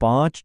5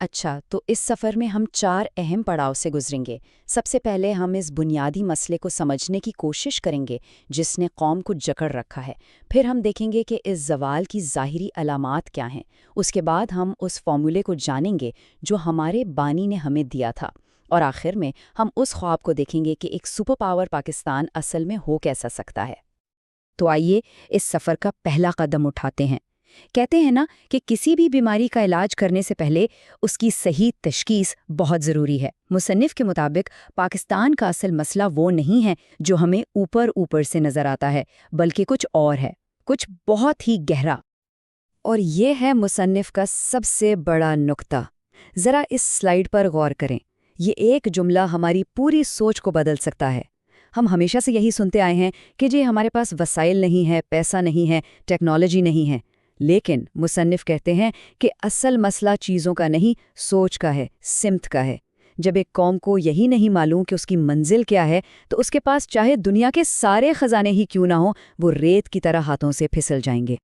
اچھا، تو اس سفر میں ہم 4 اہم پڑاؤ سے گزریں گے۔ سب سے پہلے ہم اس بنیادی مسئلے کو سمجھنے کی کوشش کریں گے جس نے قوم کو جکڑ رکھا ہے۔ پھر ہم دیکھیں گے کہ اس زوال کی ظاہری علامات کیا ہیں۔ اس کے بعد ہم اس فارمولے کو جانیں گے جو ہمارے بانی نے ہمیں دیا تھا، اور آخر میں ہم اس خواب کو دیکھیں گے کہ ایک سپر پاور پاکستان اصل میں ہو کیسا سکتا ہے۔ تو آئیے اس سفر کا پہلا قدم اٹھاتے ہیں۔ کہتے ہیں نا کہ کسی بھی بیماری کا علاج کرنے سے پہلے اس کی صحیح تشخیص بہت ضروری ہے۔ مصنف کے مطابق پاکستان کا اصل مسئلہ وہ نہیں ہے جو ہمیں اوپر سے نظر آتا ہے، بلکہ کچھ اور ہے، کچھ بہت ہی گہرا۔ اور یہ ہے مصنف کا سب سے بڑا نقطہ۔ ذرا اس سلائیڈ پر غور کریں۔ یہ ایک جملہ ہماری پوری سوچ کو بدل سکتا ہے۔ ہم ہمیشہ سے یہی سنتے آئے ہیں کہ جی ہمارے پاس وسائل نہیں ہے، پیسہ نہیں ہے، ٹیکنالوجی نہیں ہے، لیکن مصنف کہتے ہیں کہ اصل مسئلہ چیزوں کا نہیں، سوچ کا ہے، سمت کا ہے۔ جب ایک قوم کو یہی نہیں معلوم کہ اس کی منزل کیا ہے تو اس کے پاس چاہے دنیا کے سارے خزانے ہی کیوں نہ ہوں، وہ ریت کی طرح ہاتھوں سے پھسل جائیں گے۔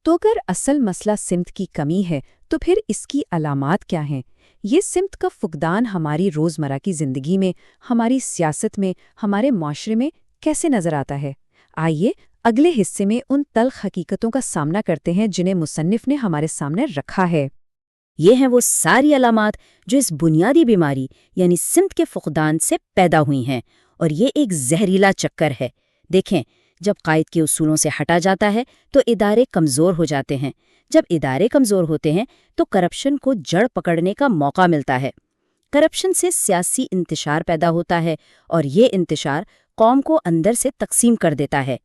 تو اگر اصل مسئلہ سمت کی کمی ہے تو پھر اس کی علامات کیا ہیں؟ یہ سمت کا فقدان ہماری روزمرہ کی زندگی میں، ہماری سیاست میں، ہمارے معاشرے میں کیسے نظر آتا ہے؟ آئیے اگلے حصے میں ان تلخ حقیقتوں کا سامنا کرتے ہیں جنہیں مصنف نے ہمارے سامنے رکھا ہے۔ یہ ہیں وہ ساری علامات جو اس بنیادی بیماری یعنی سمت کے فقدان سے پیدا ہوئی ہیں، اور یہ ایک زہریلا چکر ہے۔ دیکھیں، جب قائد کے اصولوں سے ہٹا جاتا ہے تو ادارے کمزور ہو جاتے ہیں۔ جب ادارے کمزور ہوتے ہیں تو کرپشن کو جڑ پکڑنے کا موقع ملتا ہے۔ کرپشن سے سیاسی انتشار پیدا ہوتا ہے، اور یہ انتشار قوم کو اندر سے تقسیم کر دیتا ہے۔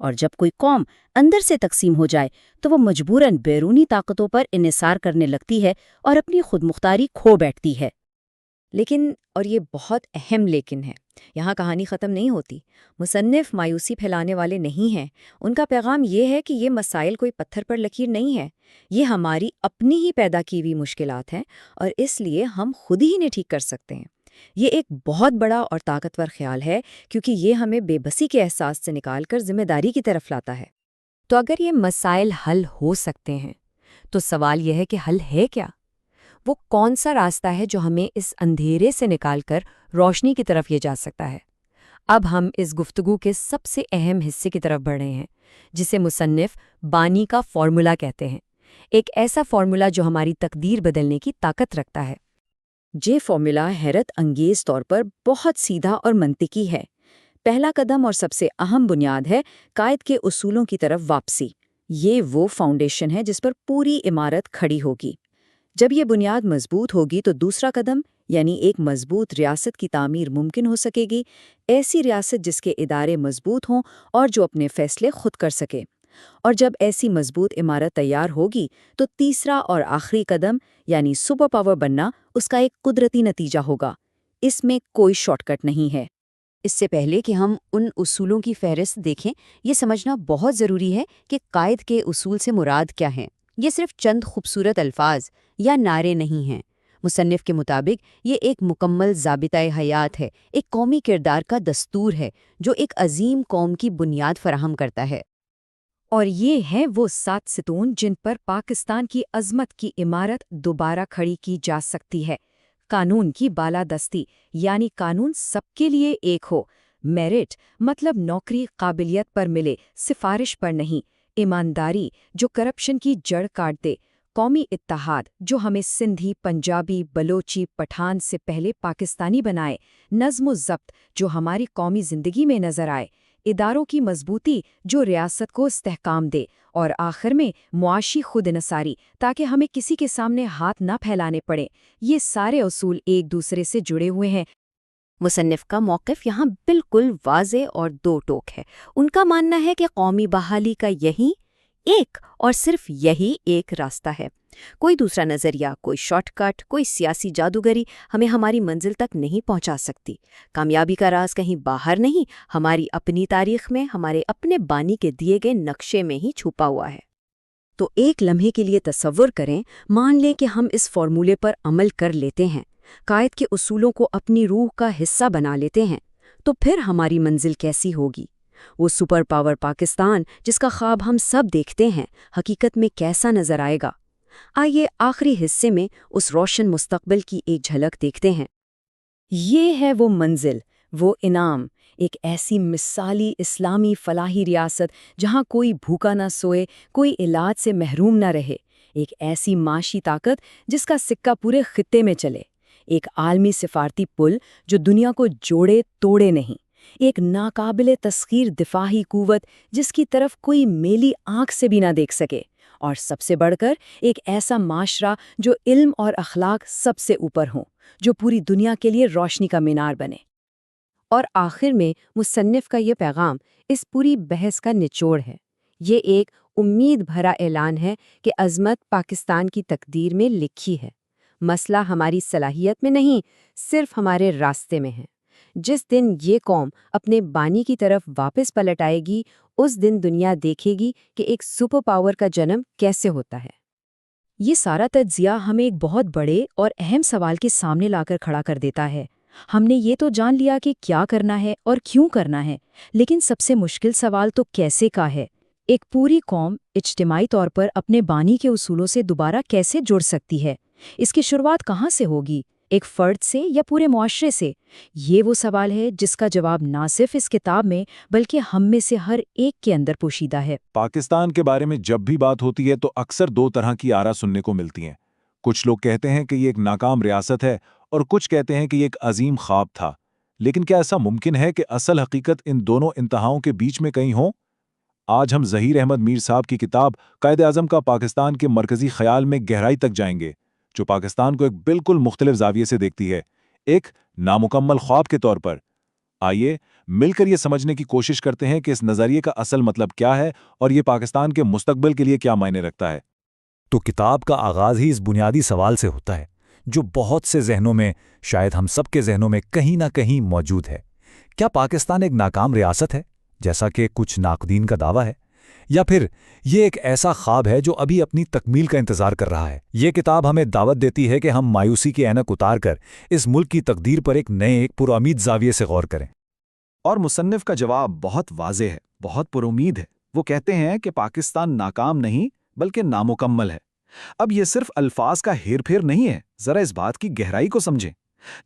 اور جب کوئی قوم اندر سے تقسیم ہو جائے تو وہ مجبوراً بیرونی طاقتوں پر انحصار کرنے لگتی ہے اور اپنی خود مختاری کھو بیٹھتی ہے۔ لیکن، اور یہ بہت اہم لیکن ہے، یہاں کہانی ختم نہیں ہوتی۔ مصنف مایوسی پھیلانے والے نہیں ہیں۔ ان کا پیغام یہ ہے کہ یہ مسائل کوئی پتھر پر لکیر نہیں ہے، یہ ہماری اپنی ہی پیدا کی ہوئی مشکلات ہیں، اور اس لیے ہم خود ہی انہیں ٹھیک کر سکتے ہیں۔ یہ ایک بہت بڑا اور طاقتور خیال ہے کیونکہ یہ ہمیں بے بسی کے احساس سے نکال کر ذمہ داری کی طرف لاتا ہے۔ تو اگر یہ مسائل حل ہو سکتے ہیں تو سوال یہ ہے کہ حل ہے کیا؟ وہ کون سا راستہ ہے جو ہمیں اس اندھیرے سے نکال کر روشنی کی طرف لے جا سکتا ہے؟ اب ہم اس گفتگو کے سب سے اہم حصے کی طرف بڑھ رہے ہیں، جسے مصنف بانی کا فارمولا کہتے ہیں۔ ایک ایسا فارمولا جو ہماری تقدیر بدلنے کی طاقت رکھتا ہے۔ یہ فارمولا حیرت انگیز طور پر بہت سیدھا اور منطقی ہے۔ پہلا قدم اور سب سے اہم بنیاد ہے قائد کے اصولوں کی طرف واپسی۔ یہ وہ فاؤنڈیشن ہے جس پر پوری عمارت کھڑی ہوگی۔ جب یہ بنیاد مضبوط ہوگی تو دوسرا قدم یعنی ایک مضبوط ریاست کی تعمیر ممکن ہو سکے گی، ایسی ریاست جس کے ادارے مضبوط ہوں اور جو اپنے فیصلے خود کر سکے۔ اور جب ایسی مضبوط عمارت تیار ہوگی تو تیسرا اور آخری قدم یعنی سپر پاور بننا اس کا ایک قدرتی نتیجہ ہوگا۔ اس میں کوئی شارٹ کٹ نہیں ہے۔ اس سے پہلے کہ ہم ان اصولوں کی فہرست دیکھیں، یہ سمجھنا بہت ضروری ہے کہ قائد کے اصول سے مراد کیا ہیں۔ یہ صرف چند خوبصورت الفاظ یا نعرے نہیں ہیں۔ مصنف کے مطابق یہ ایک مکمل ضابطۂ حیات ہے، ایک قومی کردار کا دستور ہے جو ایک عظیم قوم کی بنیاد فراہم کرتا ہے۔ اور یہ ہیں وہ 7 ستون جن پر پاکستان کی عظمت کی عمارت دوبارہ کھڑی کی جا سکتی ہے۔ قانون کی بالادستی یعنی قانون سب کے لیے ایک ہو، میرٹ مطلب نوکری قابلیت پر ملے، سفارش پر نہیں، ایمانداری جو کرپشن کی جڑ کاٹ دے، قومی اتحاد جو ہمیں سندھی، پنجابی، بلوچی، پٹھان سے پہلے پاکستانی بنائے، نظم و ضبط جو ہماری قومی زندگی میں نظر آئے، اداروں کی مضبوطی جو ریاست کو استحکام دے، اور آخر میں معاشی خود انحصاری تاکہ ہمیں کسی کے سامنے ہاتھ نہ پھیلانے پڑے۔ یہ سارے اصول ایک دوسرے سے جڑے ہوئے ہیں۔ مصنف کا موقف یہاں بالکل واضح اور دو ٹوک ہے۔ ان کا ماننا ہے کہ قومی بحالی کا یہی ایک اور صرف یہی ایک راستہ ہے۔ کوئی دوسرا نظریہ، کوئی شارٹ کٹ، کوئی سیاسی جادوگری ہمیں ہماری منزل تک نہیں پہنچا سکتی۔ کامیابی کا راز کہیں باہر نہیں، ہماری اپنی تاریخ میں، ہمارے اپنے بانی کے دیے گئے نقشے میں ہی چھپا ہوا ہے۔ تو ایک لمحے کے لیے تصور کریں، مان لیں کہ ہم اس فارمولے پر عمل کر لیتے ہیں، قائد کے اصولوں کو اپنی روح کا حصہ بنا لیتے ہیں، تو پھر ہماری منزل کیسی ہوگی؟ وہ سپر پاور پاکستان جس کا خواب ہم سب دیکھتے ہیں، حقیقت میں کیسا نظر آئے گا؟ آئیے آخری حصے میں اس روشن مستقبل کی ایک جھلک دیکھتے ہیں۔ یہ ہے وہ منزل، وہ انعام، ایک ایسی مثالی اسلامی فلاحی ریاست جہاں کوئی بھوکا نہ سوئے، کوئی علاج سے محروم نہ رہے، ایک ایسی معاشی طاقت جس کا سکہ پورے خطے میں چلے، ایک عالمی سفارتی پل جو دنیا کو جوڑے توڑے نہیں، ایک ناقابل تسخیر دفاعی قوت جس کی طرف کوئی میلی آنکھ سے بھی نہ دیکھ سکے، اور سب سے بڑھ کر ایک ایسا معاشرہ جو علم اور اخلاق سب سے اوپر ہوں، جو پوری دنیا کے لیے روشنی کا مینار بنے۔ اور آخر میں مصنف کا یہ پیغام اس پوری بحث کا نچوڑ ہے۔ یہ ایک امید بھرا اعلان ہے کہ عظمت پاکستان کی تقدیر میں لکھی ہے۔ مسئلہ ہماری صلاحیت میں نہیں، صرف ہمارے راستے میں ہے۔ جس دن یہ قوم اپنے بانی کی طرف واپس پلٹ آئے گی، اس دن دنیا دیکھے گی کہ ایک سپر پاور کا جنم کیسے ہوتا ہے۔ یہ سارا تجزیہ ہمیں ایک بہت بڑے اور اہم سوال کے سامنے لا کر کھڑا کر دیتا ہے۔ ہم نے یہ تو جان لیا کہ کیا کرنا ہے اور کیوں کرنا ہے، لیکن سب سے مشکل سوال تو کیسے کا ہے۔ ایک پوری قوم اجتماعی طور پر اپنے بانی کے اصولوں سے دوبارہ کیسے جڑ سکتی ہے؟ اس کی شروعات کہاں سے ہوگی؟ ایک فرد سے یا پورے معاشرے سے؟ یہ وہ سوال ہے جس کا جواب نہ صرف اس کتاب میں بلکہ ہم میں سے ہر ایک کے اندر پوشیدہ ہے۔ پاکستان کے بارے میں جب بھی بات ہوتی ہے تو اکثر دو طرح کی آرا سننے کو ملتی ہیں۔ کچھ لوگ کہتے ہیں کہ یہ ایک ناکام ریاست ہے اور کچھ کہتے ہیں کہ یہ ایک عظیم خواب تھا۔ لیکن کیا ایسا ممکن ہے کہ اصل حقیقت ان دونوں انتہاؤں کے بیچ میں کہیں ہو؟ آج ہم ظہیر احمد میر صاحب کی کتاب قائد اعظم کا پاکستان کے مرکزی خیال میں گہرائی تک جائیں گے، جو پاکستان کو ایک بالکل مختلف زاویے سے دیکھتی ہے، ایک نامکمل خواب کے طور پر۔ آئیے مل کر یہ سمجھنے کی کوشش کرتے ہیں کہ اس نظریے کا اصل مطلب کیا ہے اور یہ پاکستان کے مستقبل کے لیے کیا معنی رکھتا ہے۔ تو کتاب کا آغاز ہی اس بنیادی سوال سے ہوتا ہے جو بہت سے ذہنوں میں، شاید ہم سب کے ذہنوں میں کہیں نہ کہیں موجود ہے۔ کیا پاکستان ایک ناکام ریاست ہے، جیسا کہ کچھ ناقدین کا دعویٰ ہے، یا پھر یہ ایک ایسا خواب ہے جو ابھی اپنی تکمیل کا انتظار کر رہا ہے؟ یہ کتاب ہمیں دعوت دیتی ہے کہ ہم مایوسی کی اینک اتار کر اس ملک کی تقدیر پر ایک نئے، ایک پرامید زاویے سے غور کریں۔ اور مصنف کا جواب بہت واضح ہے، بہت پرامید ہے۔ وہ کہتے ہیں کہ پاکستان ناکام نہیں بلکہ نامکمل ہے۔ اب یہ صرف الفاظ کا ہیر پھیر نہیں ہے، ذرا اس بات کی گہرائی کو سمجھیں۔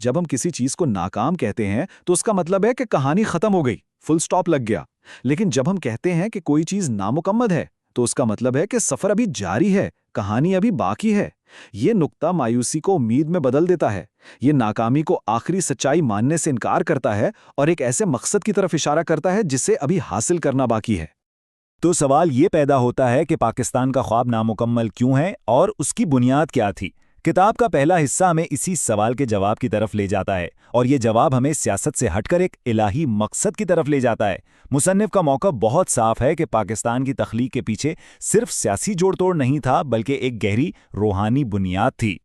جب ہم کسی چیز کو ناکام کہتے ہیں تو اس کا مطلب ہے کہ کہانی ختم ہو گئی، فل سٹاپ لگ گیا۔ لیکن جب ہم کہتے ہیں کہ کوئی چیز نامکمل ہے تو اس کا مطلب ہے کہ سفر ابھی جاری ہے، کہانی ابھی باقی ہے۔ یہ نقطہ مایوسی کو امید میں بدل دیتا ہے، یہ ناکامی کو آخری سچائی ماننے سے انکار کرتا ہے اور ایک ایسے مقصد کی طرف اشارہ کرتا ہے جسے ابھی حاصل کرنا باقی ہے۔ تو سوال یہ پیدا ہوتا ہے کہ پاکستان کا خواب نامکمل کیوں ہے اور اس کی بنیاد کیا تھی؟ کتاب کا پہلا حصہ ہمیں اسی سوال کے جواب کی طرف لے جاتا ہے، اور یہ جواب ہمیں سیاست سے ہٹ کر ایک الہی مقصد کی طرف لے جاتا ہے۔ مصنف کا موقف بہت صاف ہے کہ پاکستان کی تخلیق کے پیچھے صرف سیاسی جوڑ توڑ نہیں تھا بلکہ ایک گہری روحانی بنیاد تھی۔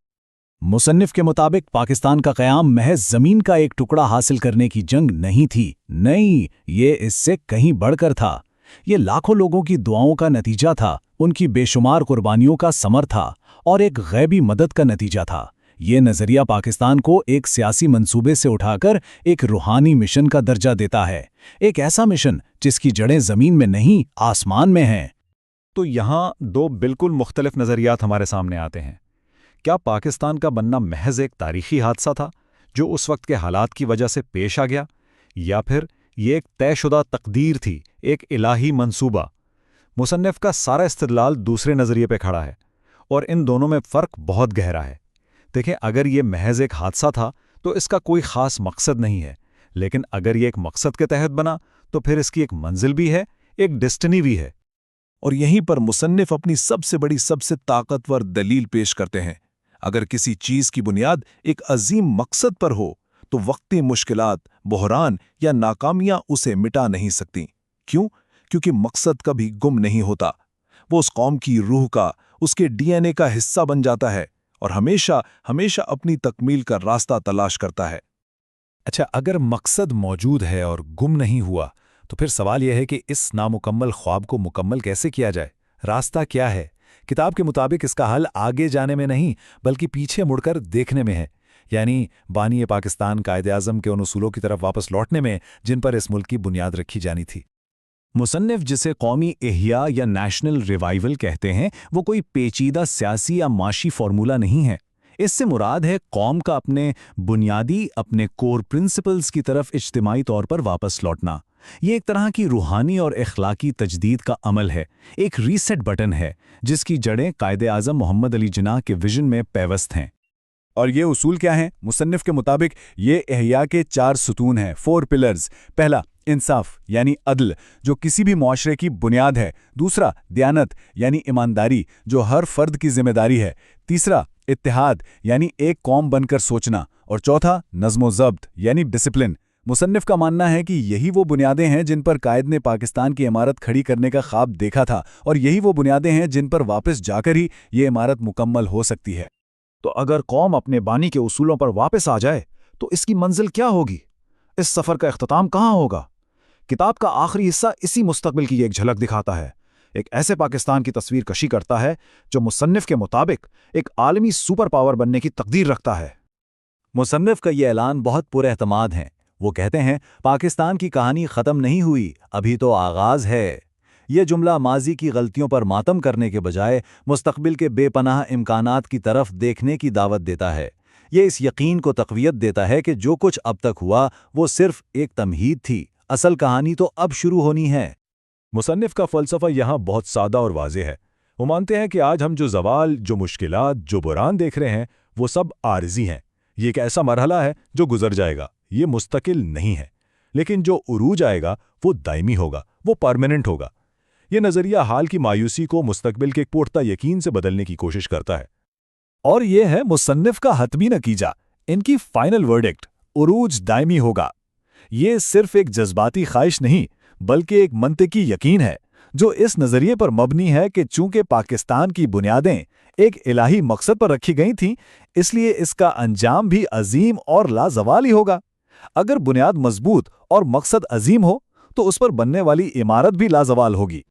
مصنف کے مطابق پاکستان کا قیام محض زمین کا ایک ٹکڑا حاصل کرنے کی جنگ نہیں تھی، نہیں، یہ اس سے کہیں بڑھ کر تھا۔ یہ لاکھوں لوگوں کی دعاؤں کا نتیجہ تھا، ان کی بے شمار قربانیوں کا ثمر تھا، اور ایک غیبی مدد کا نتیجہ تھا۔ یہ نظریہ پاکستان کو ایک سیاسی منصوبے سے اٹھا کر ایک روحانی مشن کا درجہ دیتا ہے، ایک ایسا مشن جس کی جڑیں زمین میں نہیں، آسمان میں ہیں۔ تو یہاں دو بالکل مختلف نظریات ہمارے سامنے آتے ہیں۔ کیا پاکستان کا بننا محض ایک تاریخی حادثہ تھا جو اس وقت کے حالات کی وجہ سے پیش آ گیا، یا پھر یہ ایک طے شدہ تقدیر تھی، ایک الہی منصوبہ؟ مصنف کا سارا استدلال دوسرے نظریے پہ کھڑا ہے، اور ان دونوں میں فرق بہت گہرا ہے۔ دیکھیں، اگر یہ محض ایک حادثہ تھا تو اس کا کوئی خاص مقصد نہیں ہے، لیکن اگر یہ ایک مقصد کے تحت بنا تو پھر اس کی ایک منزل بھی ہے، ایک ڈیسٹنی بھی ہے۔ اور یہیں پر مصنف اپنی سب سے بڑی، سب سے طاقتور دلیل پیش کرتے ہیں۔ اگر کسی چیز کی بنیاد ایک عظیم مقصد پر ہو تو وقتی مشکلات، بحران یا ناکامیاں اسے مٹا نہیں سکتی۔ کیوں؟ کیونکہ مقصد کبھی گم نہیں ہوتا، وہ اس قوم کی روح کا، اس کے ڈی این اے کا حصہ بن جاتا ہے اور ہمیشہ ہمیشہ اپنی تکمیل کا راستہ تلاش کرتا ہے۔ اچھا، اگر مقصد موجود ہے اور گم نہیں ہوا تو پھر سوال یہ ہے کہ اس نامکمل خواب کو مکمل کیسے کیا جائے؟ راستہ کیا ہے؟ کتاب کے مطابق اس کا حل آگے جانے میں نہیں بلکہ پیچھے مڑ کر دیکھنے میں ہے، یعنی بانی پاکستان قائد اعظم کے ان اصولوں کی طرف واپس لوٹنے میں جن پر اس ملک کی بنیاد رکھی جانی تھی۔ مصنف جسے قومی احیاء یا نیشنل ریوائیول کہتے ہیں وہ کوئی پیچیدہ سیاسی یا معاشی فارمولہ نہیں ہے۔ اس سے مراد ہے قوم کا اپنے بنیادی اپنے کور پرنسپلز کی طرف اجتماعی طور پر واپس لوٹنا۔ یہ ایک طرح کی روحانی اور اخلاقی تجدید کا عمل ہے، ایک ریسیٹ بٹن ہے جس کی جڑیں قائد اعظم محمد علی جناح کے ویژن میں پیوست ہیں۔ اور یہ اصول کیا ہیں؟ مصنف کے مطابق یہ احیاء کے 4 ستون ہیں، 4 پلرز۔ پہلا، انصاف یعنی عدل، جو کسی بھی معاشرے کی بنیاد ہے۔ دوسرا، دیانت یعنی ایمانداری، جو ہر فرد کی ذمہ داری ہے۔ تیسرا، اتحاد یعنی ایک قوم بن کر سوچنا۔ اور چوتھا، نظم و ضبط یعنی ڈسپلن۔ مصنف کا ماننا ہے کہ یہی وہ بنیادیں ہیں جن پر قائد نے پاکستان کی عمارت کھڑی کرنے کا خواب دیکھا تھا، اور یہی وہ بنیادیں ہیں جن پر واپس جا کر ہی یہ عمارت مکمل ہو سکتی ہے۔ تو اگر قوم اپنے بانی کے اصولوں پر واپس آ جائے تو اس کی منزل کیا ہوگی؟ اس سفر کا اختتام کہاں ہوگا؟ کتاب کا آخری حصہ اسی مستقبل کی ایک جھلک دکھاتا ہے، ایک ایسے پاکستان کی تصویر کشی کرتا ہے جو مصنف کے مطابق ایک عالمی سپر پاور بننے کی تقدیر رکھتا ہے۔ مصنف کا یہ اعلان بہت پر اعتماد ہے۔ وہ کہتے ہیں پاکستان کی کہانی ختم نہیں ہوئی، ابھی تو آغاز ہے۔ یہ جملہ ماضی کی غلطیوں پر ماتم کرنے کے بجائے مستقبل کے بے پناہ امکانات کی طرف دیکھنے کی دعوت دیتا ہے۔ یہ اس یقین کو تقویت دیتا ہے کہ جو کچھ اب تک ہوا وہ صرف ایک تمہید تھی، اصل کہانی تو اب شروع ہونی ہے۔ مصنف کا فلسفہ یہاں بہت سادہ اور واضح ہے۔ وہ مانتے ہیں کہ آج ہم جو زوال، جو مشکلات، جو بحران دیکھ رہے ہیں وہ سب عارضی ہیں۔ یہ ایک ایسا مرحلہ ہے جو گزر جائے گا، یہ مستقل نہیں ہے، لیکن جو عروج آئے گا وہ دائمی ہوگا، وہ پرماننٹ ہوگا۔ یہ نظریہ حال کی مایوسی کو مستقبل کے ایک پختہ یقین سے بدلنے کی کوشش کرتا ہے۔ اور یہ ہے مصنف کا حتمی نتیجہ، ان کی فائنل ورڈکٹ، عروج دائمی ہوگا۔ یہ صرف ایک جذباتی خواہش نہیں بلکہ ایک منطقی یقین ہے جو اس نظریے پر مبنی ہے کہ چونکہ پاکستان کی بنیادیں ایک الہی مقصد پر رکھی گئی تھیں، اس لیے اس کا انجام بھی عظیم اور لازوال ہی ہوگا۔ اگر بنیاد مضبوط اور مقصد عظیم ہو تو اس پر بننے والی عمارت بھی لازوال ہوگی۔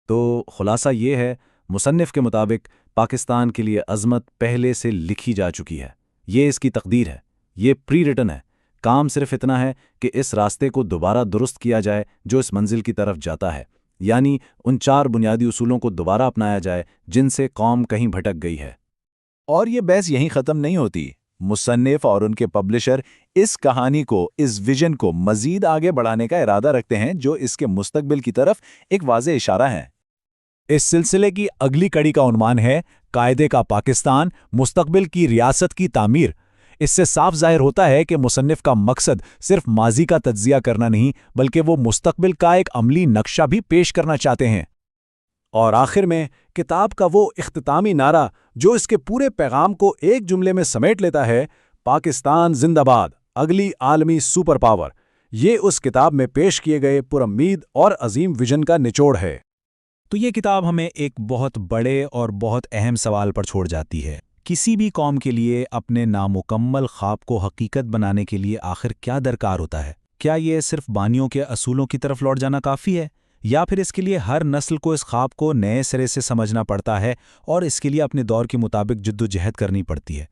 تو خلاصہ یہ ہے، مصنف کے مطابق پاکستان کے لیے عظمت پہلے سے لکھی جا چکی ہے، یہ اس کی تقدیر ہے، یہ پری ریٹن ہے۔ کام صرف اتنا ہے کہ اس راستے کو دوبارہ درست کیا جائے جو اس منزل کی طرف جاتا ہے، یعنی ان 4 بنیادی اصولوں کو دوبارہ اپنایا جائے جن سے قوم کہیں بھٹک گئی ہے۔ اور یہ بحث یہیں ختم نہیں ہوتی۔ مصنف اور ان کے پبلشر اس کہانی کو، اس ویژن کو مزید آگے بڑھانے کا ارادہ رکھتے ہیں جو اس کے مستقبل کی طرف ایک واضح اشارہ ہے۔ اس سلسلے کی اگلی کڑی کا عنوان ہے قاعدے کا پاکستان، مستقبل کی ریاست کی تعمیر۔ اس سے صاف ظاہر ہوتا ہے کہ مصنف کا مقصد صرف ماضی کا تجزیہ کرنا نہیں بلکہ وہ مستقبل کا ایک عملی نقشہ بھی پیش کرنا چاہتے ہیں۔ اور آخر میں کتاب کا وہ اختتامی نعرہ جو اس کے پورے پیغام کو ایک جملے میں سمیٹ لیتا ہے، پاکستان زندہ باد، اگلی عالمی سپر پاور، یہ اس کتاب میں پیش کیے گئے پرامید اور عظیم ویژن کا نچوڑ ہے۔ تو یہ کتاب ہمیں ایک بہت بڑے اور بہت اہم سوال پر چھوڑ جاتی ہے۔ کسی بھی قوم کے لیے اپنے نامکمل خواب کو حقیقت بنانے کے لیے آخر کیا درکار ہوتا ہے؟ کیا یہ صرف بانیوں کے اصولوں کی طرف لوٹ جانا کافی ہے، یا پھر اس کے لیے ہر نسل کو اس خواب کو نئے سرے سے سمجھنا پڑتا ہے اور اس کے لیے اپنے دور کے مطابق جدوجہد کرنی پڑتی ہے؟